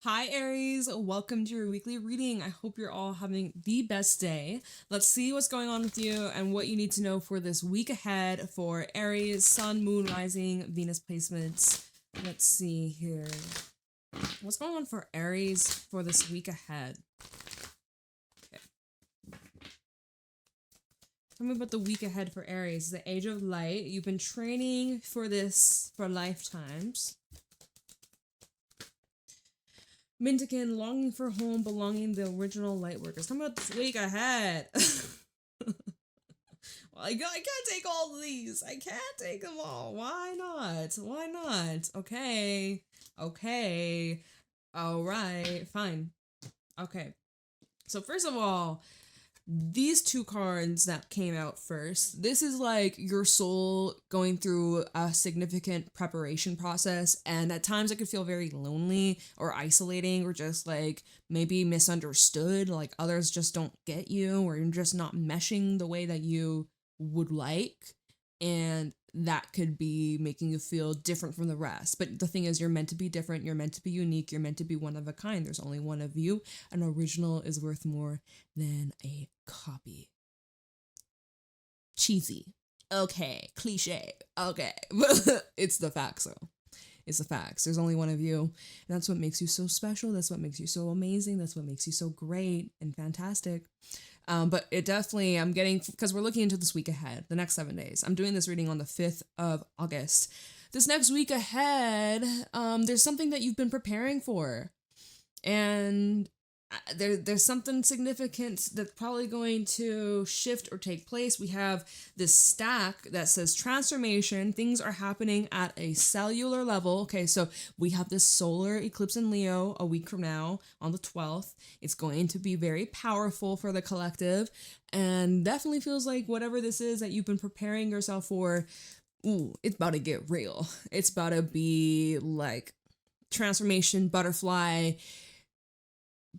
Hi Aries, welcome to your weekly reading. I hope you're all having the best day. Let's see what's going on with you and what you need to know for this week ahead for Aries, Sun, Moon, Rising, Venus placements. Let's see here. What's going on for Aries for this week ahead? Okay. Tell me about the week ahead for Aries. The Age of Light. You've been training for this for lifetimes. Mintican, longing for home, belonging, the original Lightworkers. Talking about this week ahead. Well, I can't take all of these. I can't take them all. Why not? Why not? Okay. All right. Fine. Okay. So first of all, these two cards that came out first, this is like your soul going through a significant preparation process, and at times it could feel very lonely or isolating or just like maybe misunderstood, like others just don't get you or you're just not meshing the way that you would like, and that could be making you feel different from the rest. But the thing is, you're meant to be different, you're meant to be unique, you're meant to be one of a kind. There's only one of you. An original is worth more than a copy. Cheesy. Okay. Cliche. Okay. It's the facts though. It's the facts. There's only one of you. And that's what makes you so special. That's what makes you so amazing. That's what makes you so great and fantastic. But it definitely, I'm getting, because we're looking into this week ahead, the next 7 days. I'm doing this reading on the 5th of August. This next week ahead, there's something that you've been preparing for. And there's something significant that's probably going to shift or take place. We have this stack that says transformation. Things are happening at a cellular level. Okay, so we have this solar eclipse in Leo a week from now on the 12th. It's going to be very powerful for the collective and definitely feels like whatever this is that you've been preparing yourself for, ooh, it's about to get real. It's about to be like transformation, butterfly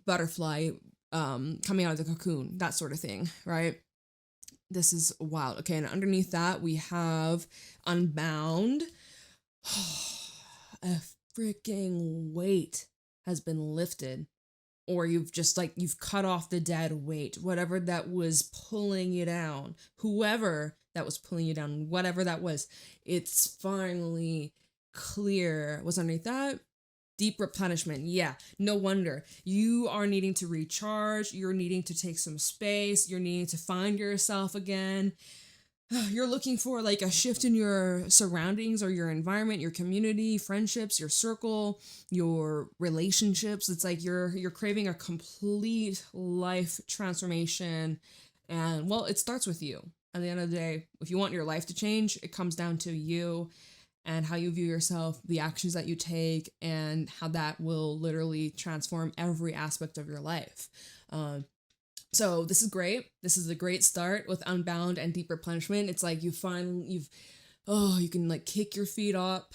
coming out of the cocoon, that sort of thing, right? This is wild. Okay, and underneath that we have Unbound. A freaking weight has been lifted, or you've just like you've cut off the dead weight, whatever that was pulling you down, whoever that was pulling you down, whatever that was, it's finally clear. What's underneath that? Deep replenishment. Yeah, no wonder. You are needing to recharge. You're needing to take some space. You're needing to find yourself again. You're looking for like a shift in your surroundings or your environment, your community, friendships, your circle, your relationships. It's like you're craving a complete life transformation. And well, it starts with you. At the end of the day, if you want your life to change, it comes down to you and how you view yourself, the actions that you take, and how that will literally transform every aspect of your life. So this is great. This is a great start with Unbound and Deep Replenishment. It's like you can like kick your feet up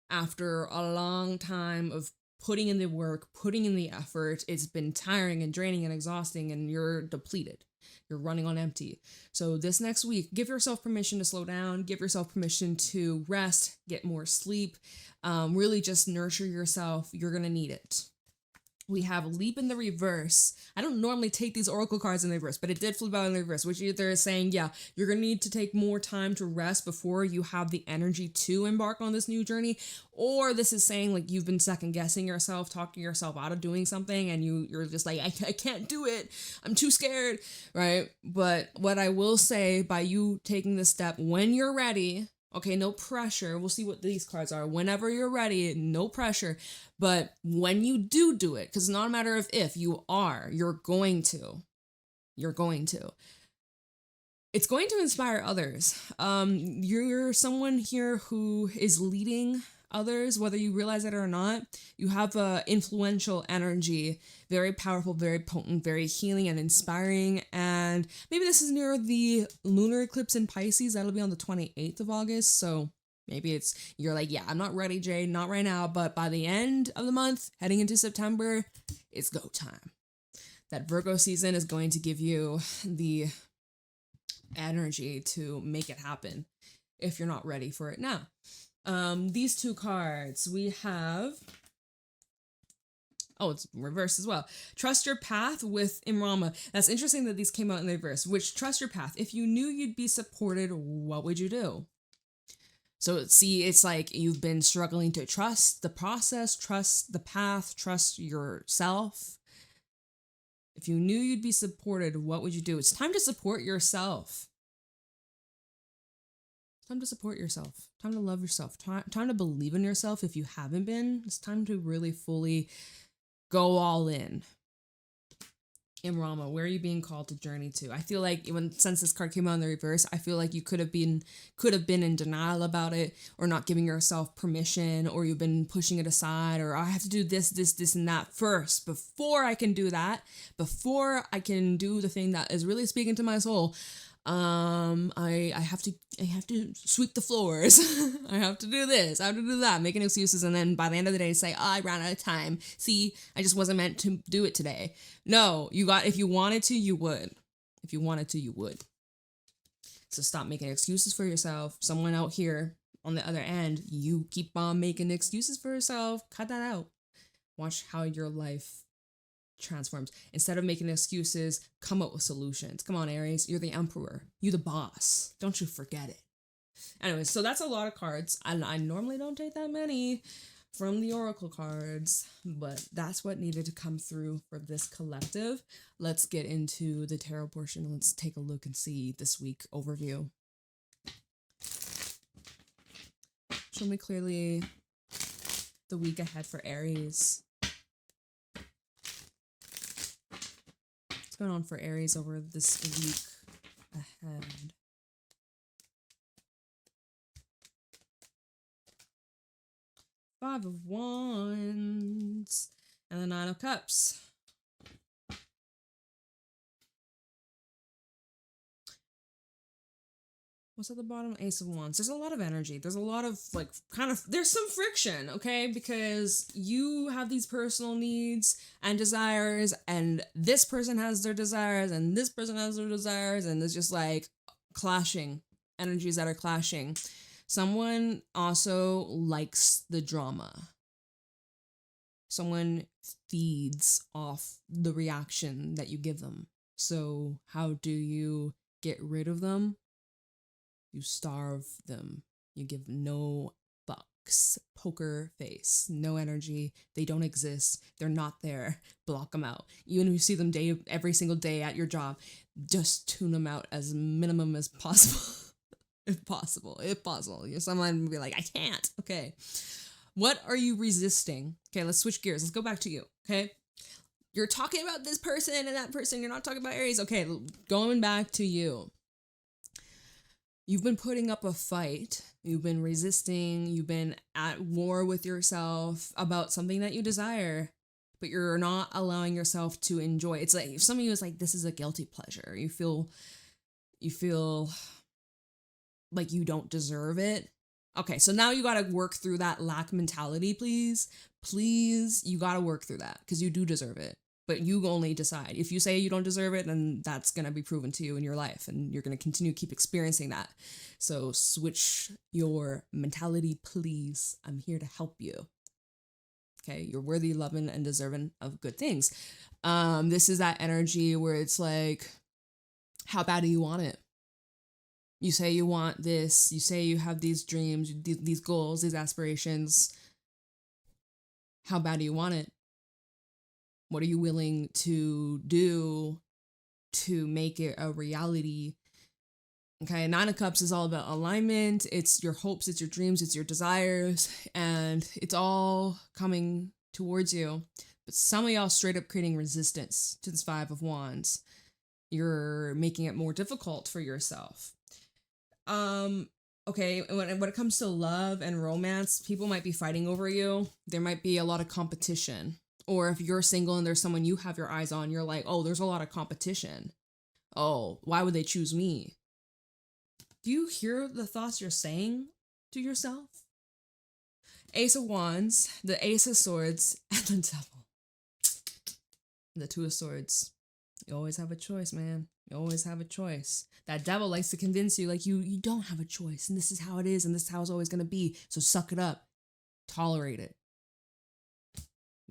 after a long time of putting in the work, putting in the effort. It's been tiring and draining and exhausting, and you're depleted. You're running on empty. So this next week, give yourself permission to slow down, give yourself permission to rest, get more sleep, really just nurture yourself. You're going to need it. We have Leap in the reverse. I don't normally take these oracle cards in the reverse, but it did flip out in the reverse, which either is saying, yeah, you're going to need to take more time to rest before you have the energy to embark on this new journey, or this is saying like you've been second guessing yourself, talking yourself out of doing something, and you're just like, I can't do it. I'm too scared, right? But what I will say, by you taking this step when you're ready, okay, no pressure. We'll see what these cards are. Whenever you're ready, no pressure. But when you do it, because it's not a matter of if, you're going to. You're going to. It's going to inspire others. You're someone here who is leading others, whether you realize it or not. You have a influential energy, very powerful, very potent, very healing and inspiring. And maybe this is near the lunar eclipse in Pisces. That'll be on the 28th of August. So maybe you're like, yeah, I'm not ready, Jay, not right now. But by the end of the month, heading into September, it's go time. That Virgo season is going to give you the energy to make it happen if you're not ready for it now. These two cards, we have Oh, it's reversed as well. Trust your path with Imrama. That's interesting that these came out in the reverse. Which, trust your path. If you knew you'd be supported, what would you do? So see, it's like you've been struggling to trust the process, trust the path, trust yourself. If you knew you'd be supported, what would you do? It's time to support yourself. It's time to support yourself. Time to love yourself. Time to believe in yourself if you haven't been. It's time to really fully go all in. Imrama, where are you being called to journey to? I feel like since this card came out in the reverse, I feel like you could have been in denial about it, or not giving yourself permission, or you've been pushing it aside, or I have to do this, and that first before I can do that, before I can do the thing that is really speaking to my soul. I have to sweep the floors. I have to do this. I have to do that. Making excuses, and then by the end of the day, say, I ran out of time. See, I just wasn't meant to do it today. No, if you wanted to, you would. If you wanted to, you would. So stop making excuses for yourself. Someone out here on the other end, you keep on making excuses for yourself. Cut that out. Watch how your life transforms. Instead of making excuses, come up with solutions. Come on, Aries, you're the emperor. You're the boss. Don't you forget it. Anyway, so that's a lot of cards. I normally don't take that many from the oracle cards, but that's what needed to come through for this collective. Let's get into the tarot portion. Let's take a look and see this week overview. Show me clearly the week ahead for Aries. Going on for Aries over this week ahead. Five of Wands and the Nine of Cups. What's at the bottom? Ace of Wands. There's a lot of energy. There's a lot of there's some friction, okay? Because you have these personal needs and desires, and this person has their desires, and this person has their desires, and there's just like clashing energies that are clashing. Someone also likes the drama. Someone feeds off the reaction that you give them. So how do you get rid of them? You starve them. You give no fucks. Poker face. No energy. They don't exist. They're not there. Block them out. Even if you see them every single day at your job, just tune them out as minimum as possible. If possible. Someone will be like, I can't. Okay. What are you resisting? Okay, let's switch gears. Let's go back to you. Okay. You're talking about this person and that person. You're not talking about Aries. Okay, going back to you. You've been putting up a fight, you've been resisting, you've been at war with yourself about something that you desire, but you're not allowing yourself to enjoy. It's like, if some of you is like, this is a guilty pleasure, you feel like you don't deserve it. Okay, so now you gotta work through that lack mentality, please. Please, you gotta work through that, because you do deserve it. But you only decide. If you say you don't deserve it, then that's going to be proven to you in your life, and you're going to continue to keep experiencing that. So switch your mentality, please. I'm here to help you. Okay, you're worthy, loving, and deserving of good things. This is that energy where it's like, how bad do you want it? You say you want this. You say you have these dreams, these goals, these aspirations. How bad do you want it? What are you willing to do to make it a reality? Okay, Nine of Cups is all about alignment. It's your hopes, it's your dreams, it's your desires, and it's all coming towards you. But some of y'all straight up creating resistance to this Five of Wands. You're making it more difficult for yourself. Okay, when it comes to love and romance, people might be fighting over you. There might be a lot of competition. Or if you're single and there's someone you have your eyes on, you're like, oh, there's a lot of competition. Oh, why would they choose me? Do you hear the thoughts you're saying to yourself? Ace of Wands, the Ace of Swords, and the Devil. The Two of Swords. You always have a choice, man. You always have a choice. That devil likes to convince you like you don't have a choice, and this is how it is, and this is how it's always going to be. So suck it up. Tolerate it.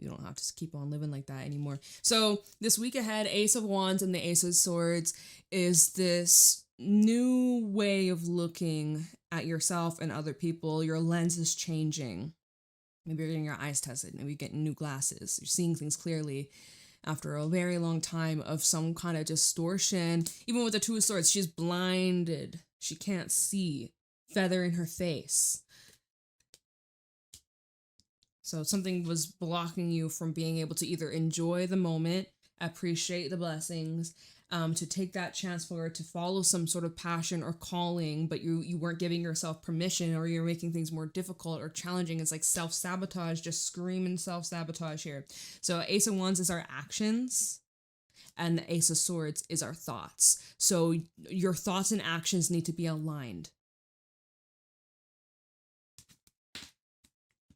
You don't have to keep on living like that anymore. So this week ahead, Ace of Wands and the Ace of Swords is this new way of looking at yourself and other people. Your lens is changing. Maybe you're getting your eyes tested. Maybe you're getting new glasses. You're seeing things clearly after a very long time of some kind of distortion. Even with the Two of Swords, she's blinded. She can't see. Feather in her face. So something was blocking you from being able to either enjoy the moment, appreciate the blessings, to take that chance forward, to follow some sort of passion or calling, but you weren't giving yourself permission, or you're making things more difficult or challenging. It's like self-sabotage, just screaming self-sabotage here. So Ace of Wands is our actions, and the Ace of Swords is our thoughts. So your thoughts and actions need to be aligned.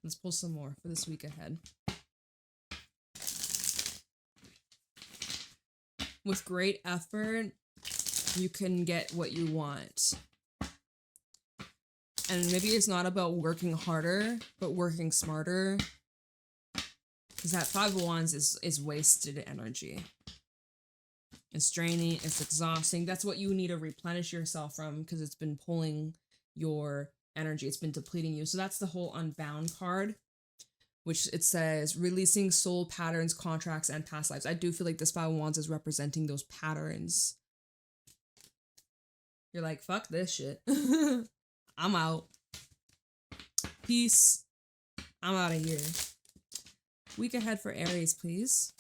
Let's pull some more for this week ahead. With great effort, you can get what you want. And maybe it's not about working harder, but working smarter. Because that Five of Wands is wasted energy. It's draining, it's exhausting. That's what you need to replenish yourself from, because it's been pulling your energy. It's been depleting you. So that's the whole Unbound card, which it says releasing soul patterns, contracts, and past lives. I do feel like this Five of Wands is representing those patterns. You're like, fuck this shit. I'm out. Peace. I'm out of here. Week ahead for Aries, please.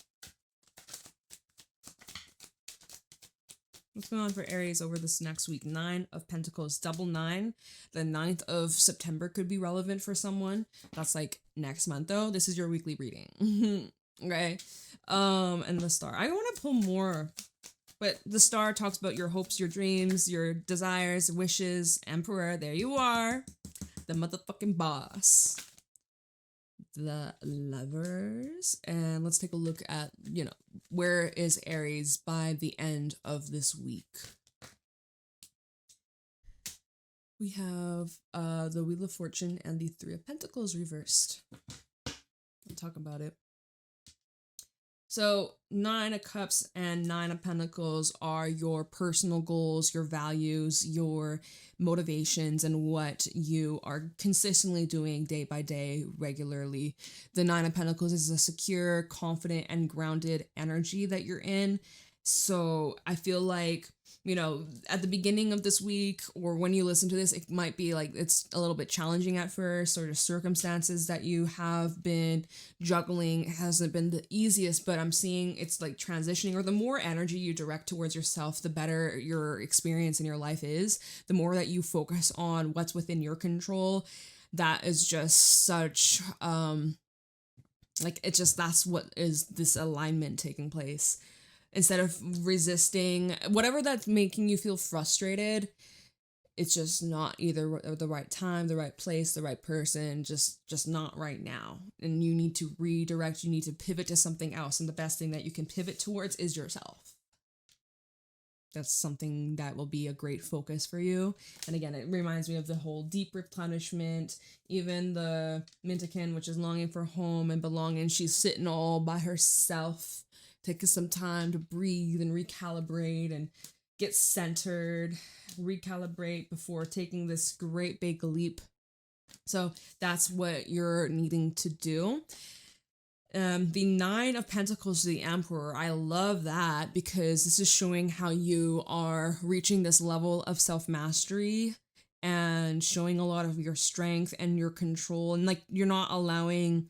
What's going on for Aries over this next week? 9 of Pentacles, double 9. The 9th of September could be relevant for someone. That's like next month though. This is your weekly reading. Okay. And the Star. I want to pull more, but the Star talks about your hopes, your dreams, your desires, wishes. Emperor, there you are. The motherfucking boss. The Lovers. And let's take a look at, where is Aries by the end of this week. We have the Wheel of Fortune and the Three of Pentacles reversed. We'll talk about it. So 9 of Cups and 9 of Pentacles are your personal goals, your values, your motivations, and what you are consistently doing day by day, regularly. The 9 of Pentacles is a secure, confident, and grounded energy that you're in. So I feel like, at the beginning of this week, or when you listen to this, it might be like it's a little bit challenging at first, or the circumstances that you have been juggling hasn't been the easiest, but I'm seeing it's like transitioning, or the more energy you direct towards yourself, the better your experience in your life is. The more that you focus on what's within your control, that is just such, that's what is this alignment taking place. Instead of resisting whatever that's making you feel frustrated, it's just not either the right time, the right place, the right person, just not right now. And you need to redirect, you need to pivot to something else. And the best thing that you can pivot towards is yourself. That's something that will be a great focus for you. And again, it reminds me of the whole deep replenishment, even the Mintican, which is longing for home and belonging. She's sitting all by herself, taking some time to breathe and recalibrate and get centered, recalibrate before taking this great big leap. So that's what you're needing to do. The 9 of Pentacles, the Emperor, I love that because this is showing how you are reaching this level of self-mastery and showing a lot of your strength and your control. And like, you're not allowing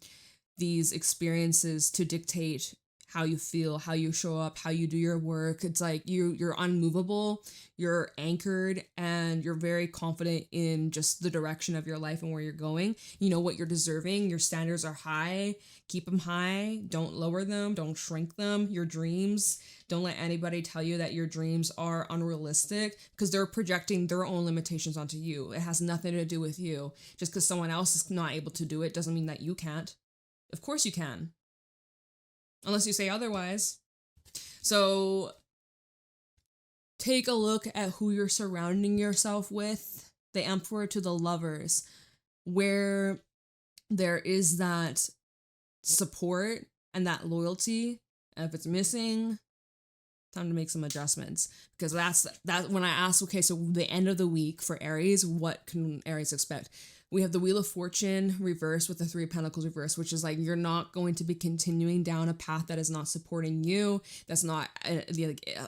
these experiences to dictate how you feel, how you show up, how you do your work. It's like you're unmovable, you're anchored, and you're very confident in just the direction of your life and where you're going. You know what you're deserving. Your standards are high. Keep them high. Don't lower them. Don't shrink them. Your dreams, don't let anybody tell you that your dreams are unrealistic, because they're projecting their own limitations onto you. It has nothing to do with you. Just because someone else is not able to do it doesn't mean that you can't. Of course you can. Unless you say otherwise. So take a look at who you're surrounding yourself with. The Emperor to the Lovers, where there is that support and that loyalty. And if it's missing, time to make some adjustments, because that's when I ask, okay, so the end of the week for Aries, what can Aries expect? We have the Wheel of Fortune reversed with the Three of Pentacles reversed, which is like you're not going to be continuing down a path that is not supporting you, that's not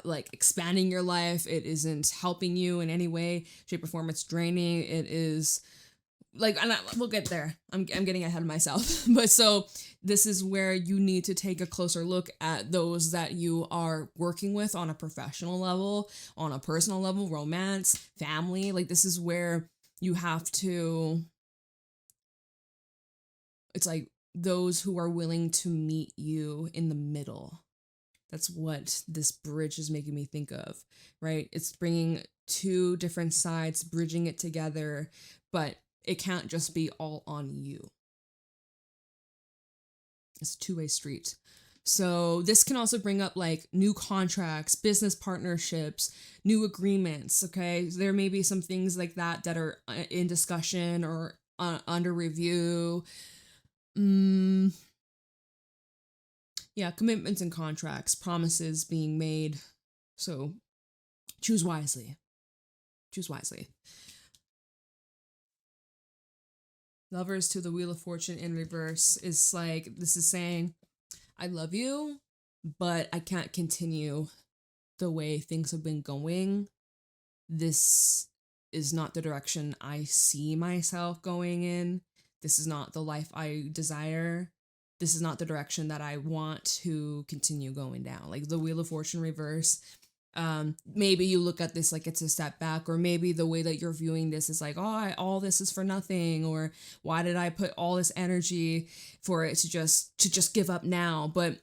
like expanding your life. It isn't helping you in any way, shape, or form. It's draining. It is like, and we'll get there. I'm getting ahead of myself. But so this is where you need to take a closer look at those that you are working with on a professional level, on a personal level, romance, family. Like this is where you have to, it's like those who are willing to meet you in the middle. That's what this bridge is making me think of, right? It's bringing two different sides, bridging it together, but it can't just be all on you. It's a two-way street. So this can also bring up like new contracts, business partnerships, new agreements, okay? There may be some things like that that are in discussion or under review. Yeah, commitments and contracts, promises being made. So choose wisely. Choose wisely. Lovers to the Wheel of Fortune in reverse is like, this is saying, I love you, but I can't continue the way things have been going. This is not the direction I see myself going in. This is not the life I desire. This is not the direction that I want to continue going down. Like the Wheel of Fortune reverse. Maybe you look at this like it's a setback, or maybe the way that you're viewing this is like, oh, all this is for nothing, or why did I put all this energy for it to just give up now? But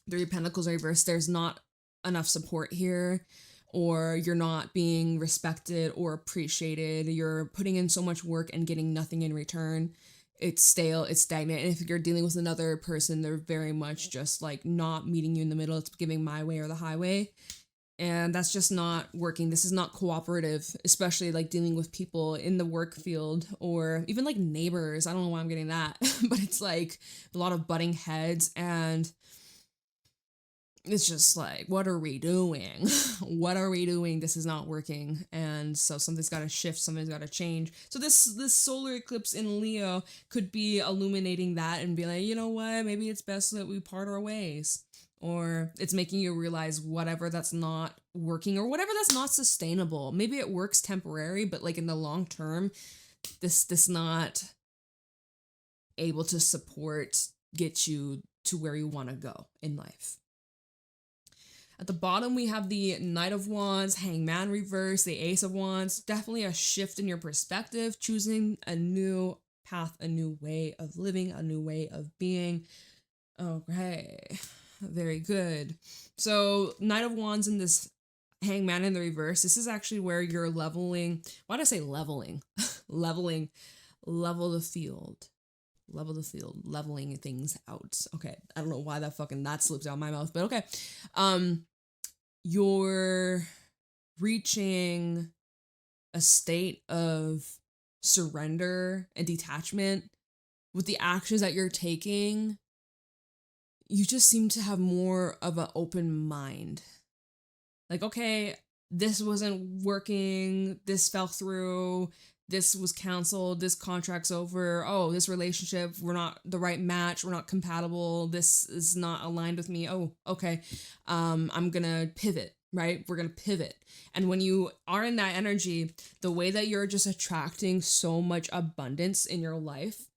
Three of Pentacles reverse, there's not enough support here, or you're not being respected or appreciated. You're putting in so much work and getting nothing in return. It's stale, it's stagnant. And if you're dealing with another person, they're very much just like not meeting you in the middle. It's giving my way or the highway. And that's just not working. This is not cooperative, especially like dealing with people in the work field or even like neighbors. I don't know why I'm getting that, but it's like a lot of butting heads, and it's just like, what are we doing? What are we doing? This is not working. And so something's got to shift. Something's got to change. So this solar eclipse in Leo could be illuminating that and be like, you know what? Maybe it's best that we part our ways. Or it's making you realize whatever that's not working or whatever that's not sustainable. Maybe it works temporary, but like in the long term, this not able to support, get you to where you want to go in life. At the bottom, we have the Knight of Wands, Hangman reverse, the Ace of Wands. Definitely a shift in your perspective, choosing a new path, a new way of living, a new way of being. Okay. Very good. So Knight of Wands and this Hangman in the reverse, this is actually where you're leveling. Why did I say leveling? Leveling. Level the field. Level the field. Leveling things out. Okay. I don't know why that slipped out of my mouth, but okay. You're reaching a state of surrender and detachment with the actions that you're taking. You just seem to have more of an open mind. Like, okay, this wasn't working, this fell through, this was canceled, this contract's over, oh, this relationship, we're not the right match, we're not compatible, this is not aligned with me, oh, okay, I'm gonna pivot, right? We're gonna pivot. And when you are in that energy, the way that you're just attracting so much abundance in your life,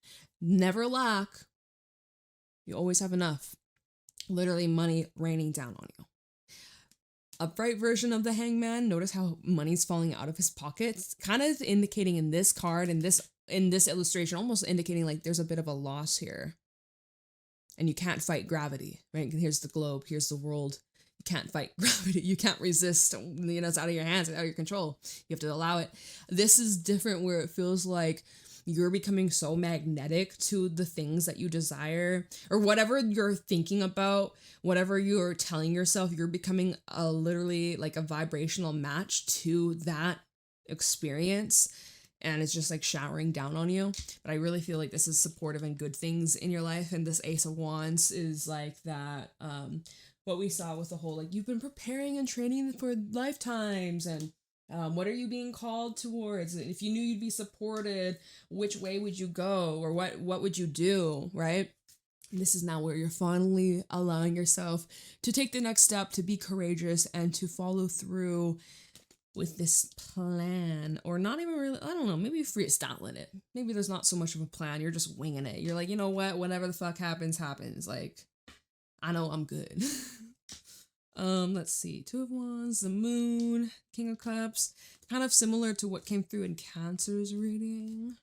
never lack, you always have enough. Literally money raining down on you. Upright version of the Hangman, notice how money's falling out of his pockets, kind of indicating in this card, in this illustration, almost indicating like there's a bit of a loss here. And you can't fight gravity, right? Here's the globe, here's the world. You can't fight gravity. You can't resist. You know, it's out of your hands, it's out of your control. You have to allow it. This is different, where it feels like you're becoming so magnetic to the things that you desire, or whatever you're thinking about, whatever you're telling yourself, you're becoming literally like a vibrational match to that experience. and it's just like showering down on you. But I really feel like this is supportive and good things in your life, and this Ace of Wands is like that what we saw with the whole like you've been preparing and training for lifetimes, and what are you being called towards? If you knew you'd be supported, which way would you go, or what would you do, right? This is now where you're finally allowing yourself to take the next step, to be courageous, and to follow through with this plan. Or not even really, I don't know, maybe freestyling it. Maybe there's not so much of a plan, you're just winging it. You're like, you know what, whatever the fuck happens, happens. Like, I know I'm good. Let's see, Two of Wands, the Moon, King of Cups, kind of similar to what came through in Cancer's reading.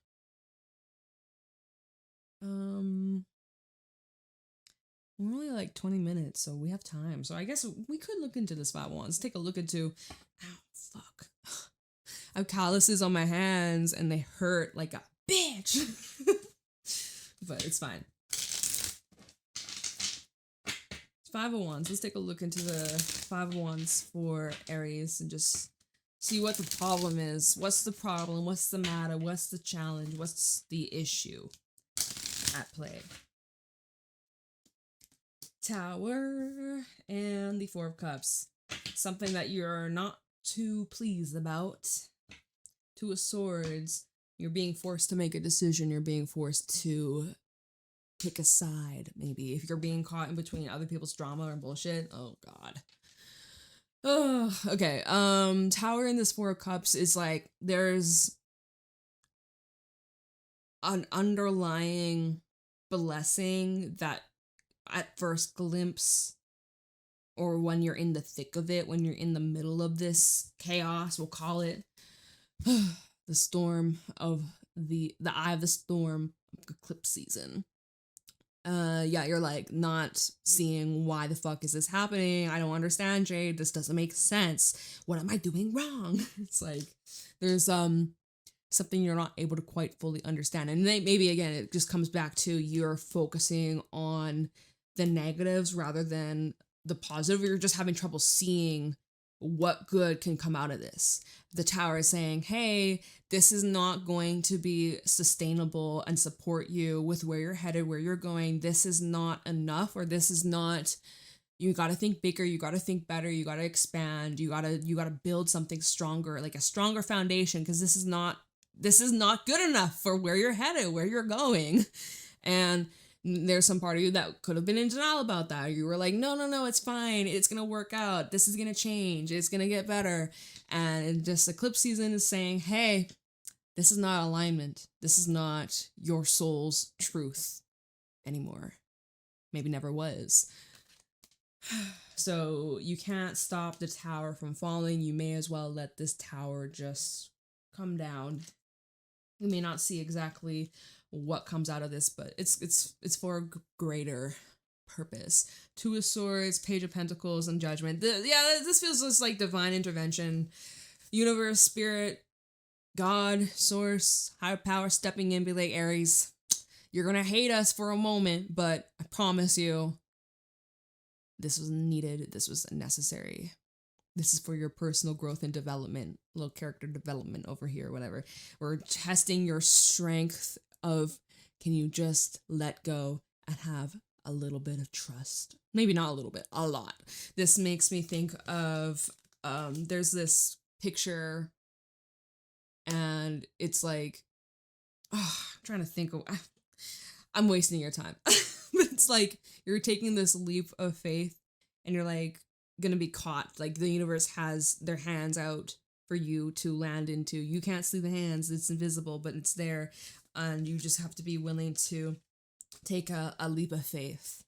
We're only like 20 minutes, so we have time. So I guess we could look into this 5 of Wands. Take a look into, ow, fuck. I have calluses on my hands and they hurt like a bitch. But it's fine. 5 of Wands. Let's take a look into the 5 of Wands for Aries and just see what the problem is. What's the problem? What's the matter? What's the challenge? What's the issue at play? Tower and the 4 of Cups. Something that you're not too pleased about. 2 of Swords. You're being forced to make a decision. You're being forced to pick a side, maybe. If you're being caught in between other people's drama or bullshit. Oh, God. Oh, okay. Tower in this 4 of Cups is like, there's an underlying blessing that at first glimpse, or when you're in the thick of it, when you're in the middle of this chaos, we'll call it the storm of the eye of the storm eclipse season. Yeah, you're like not seeing why the fuck is this happening. I don't understand, Jade. This doesn't make sense. What am I doing wrong? It's like there's something you're not able to quite fully understand. And then maybe again it just comes back to you're focusing on the negatives rather than the positive. You're just having trouble seeing what good can come out of this. The Tower is saying, hey, this is not going to be sustainable and support you with where you're headed, where you're going. This is not enough, or this is not, you got to think bigger, you got to think better, you got to expand, you got to build something stronger, like a stronger foundation, because this is not good enough for where you're headed, where you're going. And there's some part of you that could have been in denial about that. You were like, no, it's fine. It's going to work out. This is going to change. It's going to get better. And just eclipse season is saying, hey, this is not alignment. This is not your soul's truth anymore. Maybe never was. So you can't stop the tower from falling. You may as well let this tower just come down. You may not see exactly what comes out of this, but it's for a greater purpose. 2 of Swords, Page of Pentacles, and Judgment. This feels just like divine intervention. Universe, spirit, God, source, higher power stepping in, be like, Aries, you're gonna hate us for a moment, but I promise you, this was needed. This was necessary. This is for your personal growth and development, little character development over here, whatever. We're testing your strength of, can you just let go and have a little bit of trust? Maybe not a little bit, a lot. This makes me think of, there's this picture and it's like, I'm trying to think of, I'm wasting your time. But it's like, you're taking this leap of faith and you're like, gonna be caught. Like the universe has their hands out for you to land into. You can't see the hands, it's invisible, but it's there, and you just have to be willing to take a leap of faith.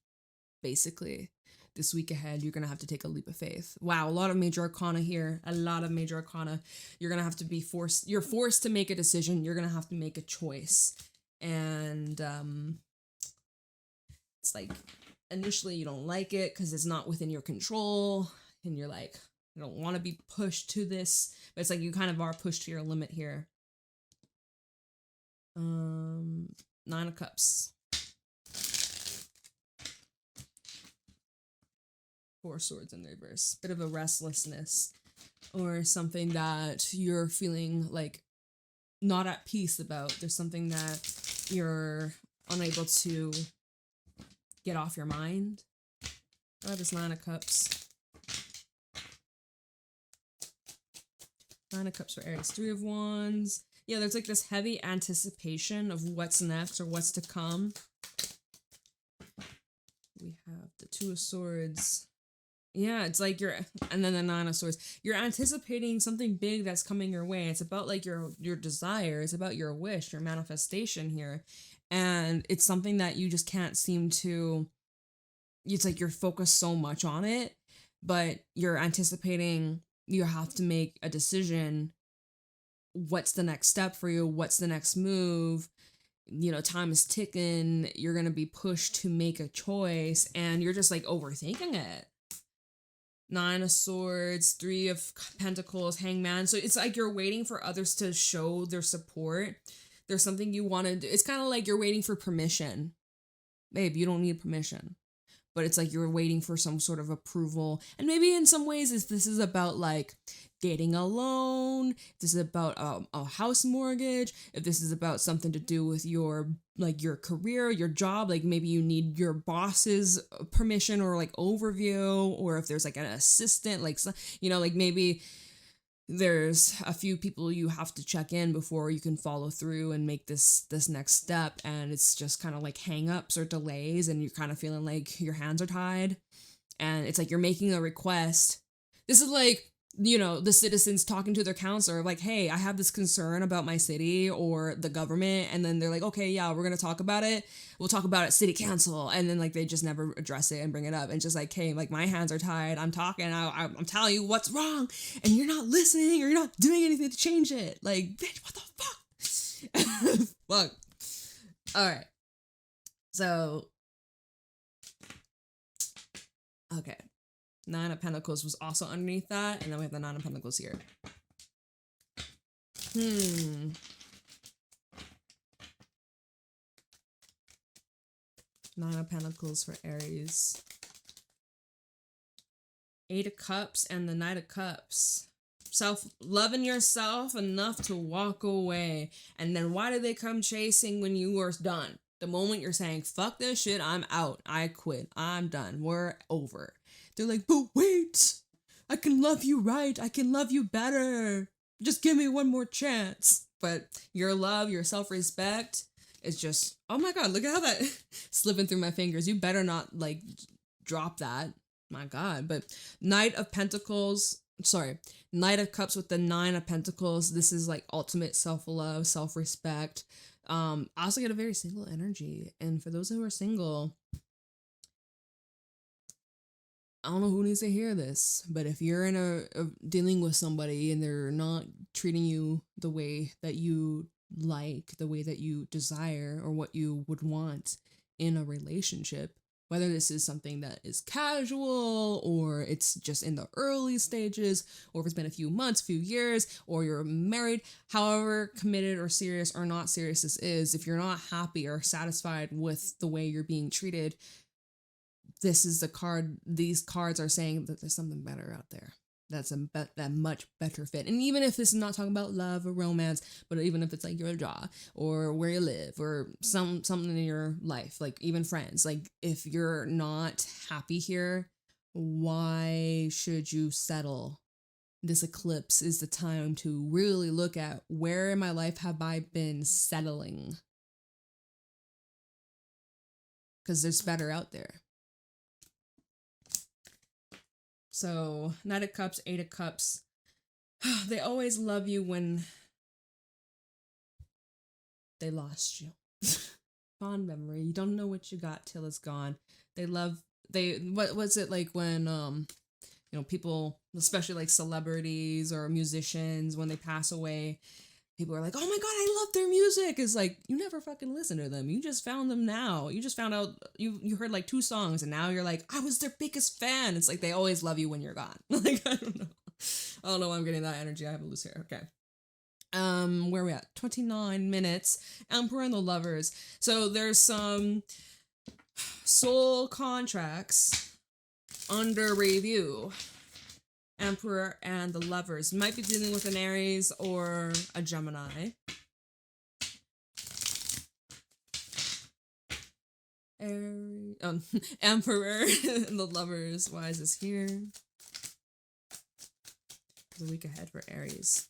Basically, this week ahead, you're gonna have to take a leap of faith. Wow, a lot of major arcana here. A lot of major arcana. You're gonna have to be forced. You're forced to make a decision. You're gonna have to make a choice, and it's like, initially you don't like it because it's not within your control and you're like, I don't want to be pushed to this, but it's like you kind of are pushed to your limit here. 9 of Cups, 4 Swords in reverse. Bit of a restlessness or something that you're feeling like not at peace about. There's something that you're unable to get off your mind. Oh, this Nine of Cups. Nine of Cups for Aries. Three of Wands. Yeah, there's like this heavy anticipation of what's next or what's to come. We have the Two of Swords. Yeah, it's like and then the Nine of Swords. You're anticipating something big that's coming your way. It's about like your desire. It's about your wish, your manifestation here. And it's something that you just can't seem to, it's like you're focused so much on it, but you're anticipating you have to make a decision. What's the next step for you? What's the next move? You know, time is ticking. You're going to be pushed to make a choice and you're just like overthinking it. Nine of Swords, Three of Pentacles, Hangman. So it's like you're waiting for others to show their support. There's something you want to do. It's kind of like you're waiting for permission. Babe, you don't need permission. But it's like you're waiting for some sort of approval. And maybe in some ways this is about like getting a loan, if this is about a house mortgage, if this is about something to do with your career, your job, like maybe you need your boss's permission or like overview, or if there's like an assistant, like, you know, like maybe there's a few people you have to check in before you can follow through and make this next step, and it's just kind of like hang-ups or delays and you're kind of feeling like your hands are tied, and it's like you're making a request. This is like, you know, the citizens talking to their counselor like, hey, I have this concern about my city or the government, and then they're like, okay, yeah, we're gonna talk about it, we'll talk about it city council, and then like they just never address it and bring it up, and just like, hey, like my hands are tied, I'm talking, I'm telling you what's wrong and you're not listening or you're not doing anything to change it. Like, bitch, what the fuck? Fuck. All right, so okay, Nine of Pentacles was also underneath that, and then we have the Nine of Pentacles here. Nine of Pentacles for Aries. Eight of Cups and the Knight of Cups. Loving yourself enough to walk away. And then why do they come chasing when you are done? The moment you're saying, fuck this shit, I'm out, I quit, I'm done, we're over. They're like, but wait, I can love you right, I can love you better. Just give me one more chance. But your love, your self-respect is just, oh my God, look at how that slipping through my fingers. You better not like drop that. My God. But Knight of Cups with the Nine of Pentacles. This is like ultimate self-love, self-respect. I also get a very single energy. And for those who are single, I don't know who needs to hear this, but if you're in a dealing with somebody and they're not treating you the way that you like, the way that you desire, or what you would want in a relationship, whether this is something that is casual or it's just in the early stages, or if it's been a few months, few years, or you're married, however committed or serious or not serious this is, if you're not happy or satisfied with the way you're being treated, this is the card. These cards are saying that there's something better out there. That's that much better fit. And even if this is not talking about love or romance, but even if it's like your job or where you live or something in your life, like even friends, like if you're not happy here, why should you settle? This eclipse is the time to really look at where in my life have I been settling? Because there's better out there. So, Knight of Cups, Eight of Cups. They always love you when they lost you. Fond memory. You don't know what you got till it's gone. What was it like when, you know, people, especially like celebrities or musicians, when they pass away, people are like, oh my God, I love their music. It's like, you never fucking listen to them. You just found them now. You just found out, you heard like 2 songs and now you're like, I was their biggest fan. It's like, they always love you when you're gone. Like, I don't know why I'm getting that energy. I have a loose hair. Okay. Where are we at? 29 minutes. Emperor and the Lovers. So there's some soul contracts under review. Emperor and the Lovers. Might be dealing with an Aries or a Gemini. Emperor and the Lovers. Why is this here? The week ahead for Aries.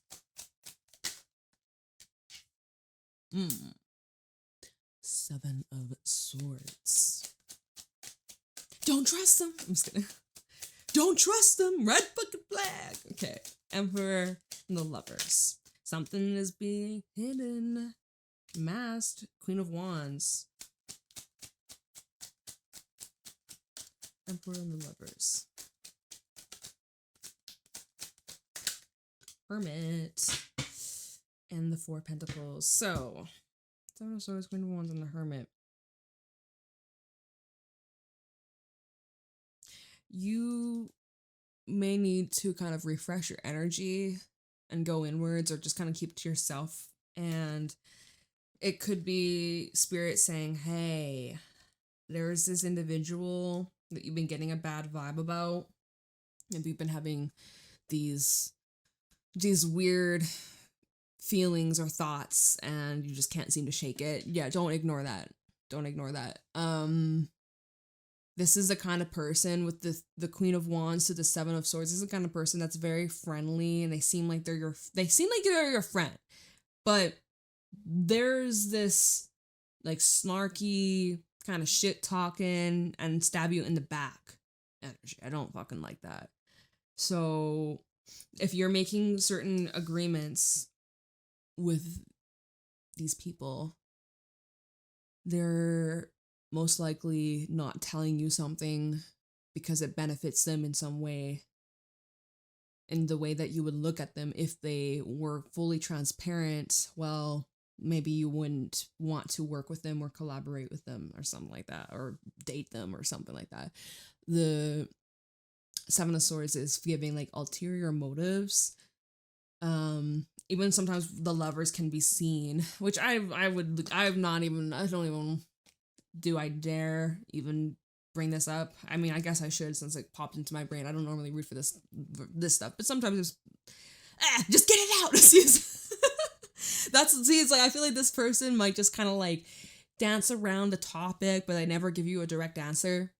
Seven of Swords. Don't trust them. I'm just kidding. Don't trust them. Red fucking flag. Okay. Emperor and the Lovers. Something is being hidden. Masked. Queen of Wands. Emperor and the Lovers. Hermit. And the Four of Pentacles. So, Seven of Swords, Queen of Wands, and the Hermit. You may need to kind of refresh your energy and go inwards, or just kind of keep it to yourself. And it could be Spirit saying, hey, there's this individual that you've been getting a bad vibe about. And you've been having these weird feelings or thoughts, and you just can't seem to shake it. Yeah, don't ignore that. Don't ignore that. This is the kind of person with the Queen of Wands to the Seven of Swords. This is the kind of person that's very friendly, and they seem like they're your friend. But there's this like snarky kind of shit talking and stab you in the back energy. I don't fucking like that. So if you're making certain agreements with these people, they're most likely not telling you something because it benefits them in some way, in the way that you would look at them. If they were fully transparent, well, maybe you wouldn't want to work with them or collaborate with them or something like that, or date them or something like that. The Seven of Swords is giving like ulterior motives. Even sometimes the Lovers can be seen, which I dare even bring this up? I mean, I guess I should, since it popped into my brain. I don't normally root for this stuff, but sometimes it's just get it out. It's like I feel like this person might just kind of like dance around the topic, but they never give you a direct answer.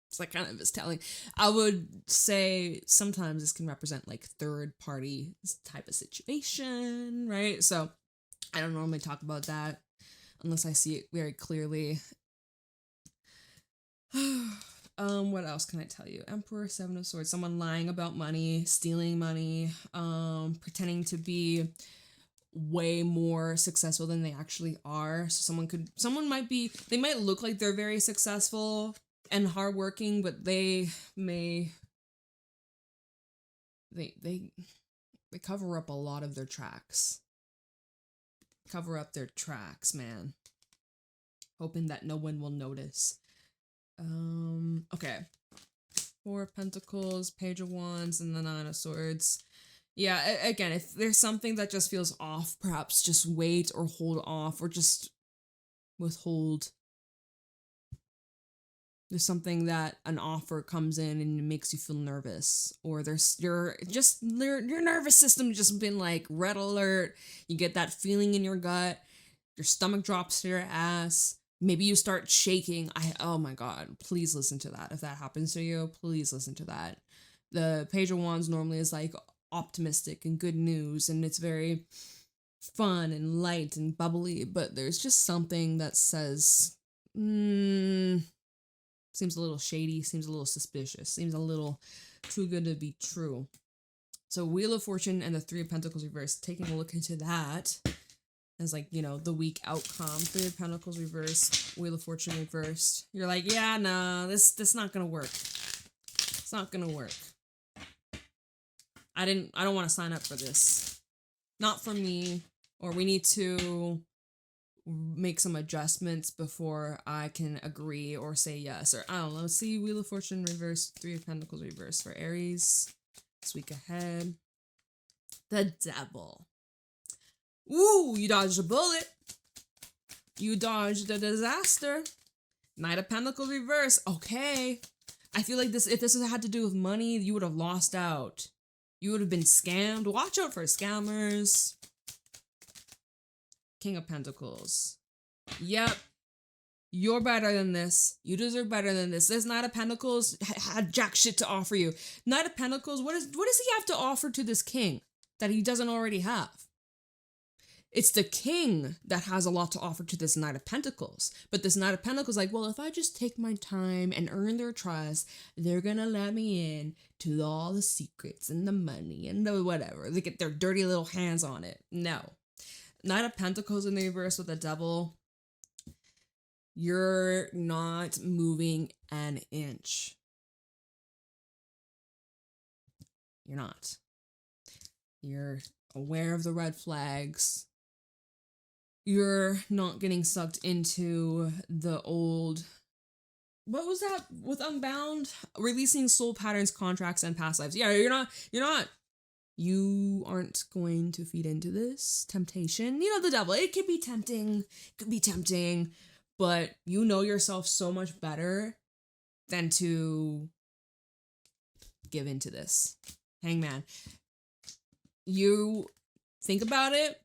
It's like kind of is telling. I would say sometimes this can represent like third party type of situation, right? So I don't normally talk about that unless I see it very clearly. What else can I tell you? Emperor, Seven of Swords, someone lying about money, stealing money, pretending to be way more successful than they actually are. So someone might look like they're very successful and hardworking, but they cover up a lot of their tracks. Cover up their tracks, man. Hoping that no one will notice. Okay. Four of Pentacles, Page of Wands, and the Nine of Swords. Yeah, again, if there's something that just feels off, perhaps just wait or hold off or just withhold. There's something that an offer comes in and it makes you feel nervous, or your nervous system just been like red alert. You get that feeling in your gut, your stomach drops to your ass. Maybe you start shaking. Oh my God, please listen to that. If that happens to you, please listen to that. The Page of Wands normally is like optimistic and good news, and it's very fun and light and bubbly, but there's just something that says, seems a little shady, seems a little suspicious, seems a little too good to be true. So Wheel of Fortune and the Three of Pentacles reversed, taking a look into that as like, the week outcome. Three of Pentacles reversed, Wheel of Fortune reversed. You're like, yeah, no, this not gonna work. It's not gonna work. I don't want to sign up for this. Not for me. Or we need to make some adjustments before I can agree or say yes. Or I don't know. See, Wheel of Fortune reversed, Three of Pentacles reversed for Aries. This week ahead. The Devil. Ooh, you dodged a bullet. You dodged a disaster. Knight of Pentacles reverse. Okay. I feel like if this had to do with money, you would have lost out. You would have been scammed. Watch out for scammers. King of Pentacles. Yep. You're better than this. You deserve better than this. This Knight of Pentacles had jack shit to offer you. Knight of Pentacles, what does he have to offer to this king that he doesn't already have? It's the king that has a lot to offer to this Knight of Pentacles. But this Knight of Pentacles is like, well, if I just take my time and earn their trust, they're gonna let me in to all the secrets and the money and the whatever. They get their dirty little hands on it. No. Knight of Pentacles in the reverse with the Devil. You're not moving an inch. You're not. You're aware of the red flags. You're not getting sucked into the old... What was that with Unbound? Releasing soul patterns, contracts, and past lives. Yeah, you're not. You aren't going to feed into this temptation. You know, the devil, it could be tempting, but you know yourself so much better than to give into this. Hangman. You think about it.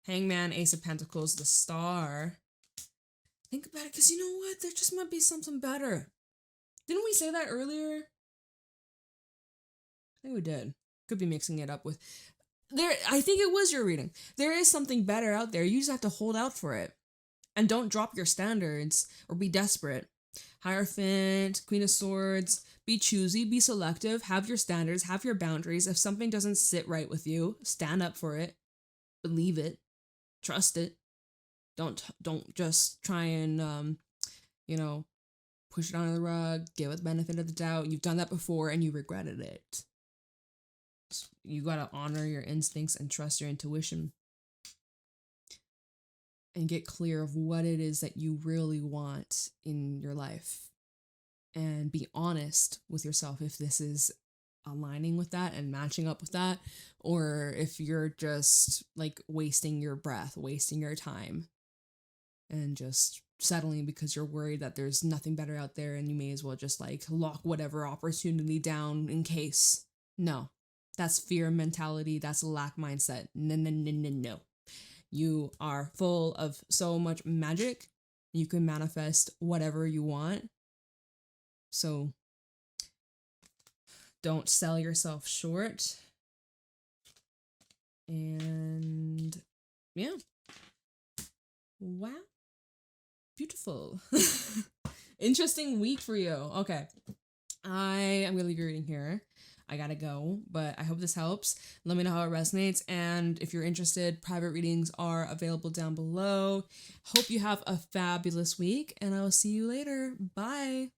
Hangman, Ace of Pentacles, the Star. Think about it, because you know what? There just might be something better. Didn't we say that earlier? I think we did. Could be mixing it up with... I think it was your reading. There is something better out there. You just have to hold out for it. And don't drop your standards or be desperate. Hierophant, Queen of Swords. Be choosy, be selective, have your standards, have your boundaries. If something doesn't sit right with you, stand up for it. Believe it. Trust it. Don't just try and, push it under the rug, give it the benefit of the doubt. You've done that before and you regretted it. You gotta honor your instincts and trust your intuition. And get clear of what it is that you really want in your life. And be honest with yourself if this is aligning with that and matching up with that, or if you're just like wasting your breath, wasting your time, and just settling because you're worried that there's nothing better out there and you may as well just like lock whatever opportunity down in case. No, that's fear mentality. That's a lack mindset. No. You are full of so much magic. You can manifest whatever you want. So don't sell yourself short. And yeah. Wow. Beautiful. Interesting week for you. Okay. I am going to leave your reading here. I gotta go, but I hope this helps. Let me know how it resonates, and if you're interested, private readings are available down below. Hope you have a fabulous week, and I will see you later. Bye.